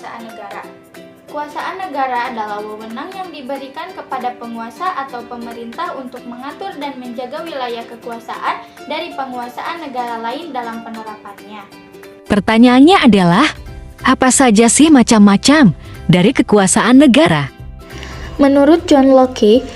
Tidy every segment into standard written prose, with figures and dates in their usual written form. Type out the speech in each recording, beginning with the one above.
kekuasaan negara. Kekuasaan negara adalah wewenang yang diberikan kepada penguasa atau pemerintah untuk mengatur dan menjaga wilayah kekuasaan dari penguasaan negara lain dalam penerapannya. Pertanyaannya adalah, apa saja sih macam-macam dari kekuasaan negara? Menurut John Locke,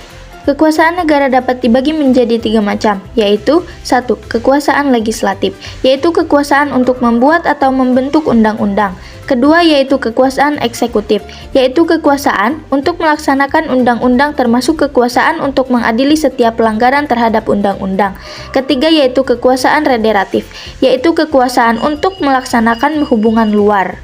kekuasaan negara dapat dibagi menjadi 3 macam, yaitu 1. Kekuasaan legislatif, yaitu kekuasaan untuk membuat atau membentuk undang-undang. Kedua yaitu kekuasaan eksekutif, yaitu kekuasaan untuk melaksanakan undang-undang termasuk kekuasaan untuk mengadili setiap pelanggaran terhadap undang-undang. Ketiga yaitu kekuasaan federatif, yaitu kekuasaan untuk melaksanakan hubungan luar.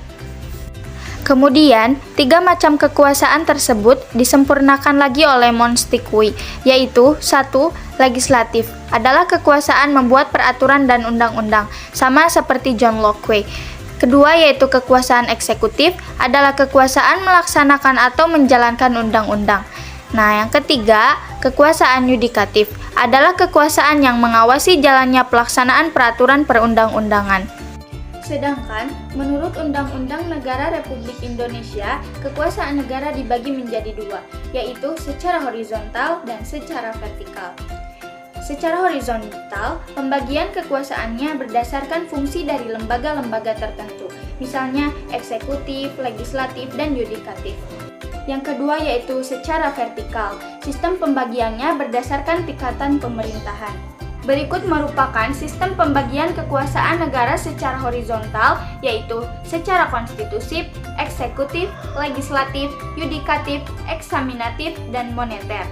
Kemudian, 3 macam kekuasaan tersebut disempurnakan lagi oleh Montesquieu, yaitu 1. Legislatif adalah kekuasaan membuat peraturan dan undang-undang, sama seperti John Locke. Kedua yaitu kekuasaan eksekutif adalah kekuasaan melaksanakan atau menjalankan undang-undang. Nah, yang ketiga, kekuasaan yudikatif adalah kekuasaan yang mengawasi jalannya pelaksanaan peraturan perundang-undangan. Sedangkan, menurut Undang-Undang Negara Republik Indonesia, kekuasaan negara dibagi menjadi 2, yaitu secara horizontal dan secara vertikal. Secara horizontal, pembagian kekuasaannya berdasarkan fungsi dari lembaga-lembaga tertentu, misalnya eksekutif, legislatif, dan yudikatif. Yang kedua yaitu secara vertikal, sistem pembagiannya berdasarkan tingkatan pemerintahan. Berikut merupakan sistem pembagian kekuasaan negara secara horizontal, yaitu secara konstitusi, eksekutif, legislatif, yudikatif, eksaminatif, dan moneter.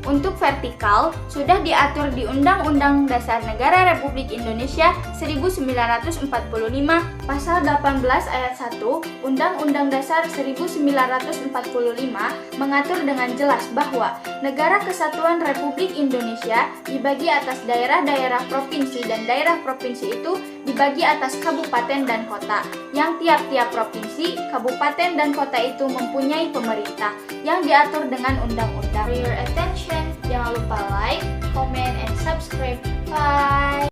Untuk vertikal, sudah diatur di Undang-Undang Dasar Negara Republik Indonesia 1945, Pasal 18 Ayat 1, Undang-Undang Dasar 1945 mengatur dengan jelas bahwa Negara Kesatuan Republik Indonesia dibagi atas daerah-daerah provinsi dan daerah provinsi itu dibagi atas kabupaten dan kota, yang tiap-tiap provinsi, kabupaten, dan kota itu mempunyai pemerintah yang diatur dengan undang-undang. For your attention, jangan lupa like, comment, and subscribe. Bye!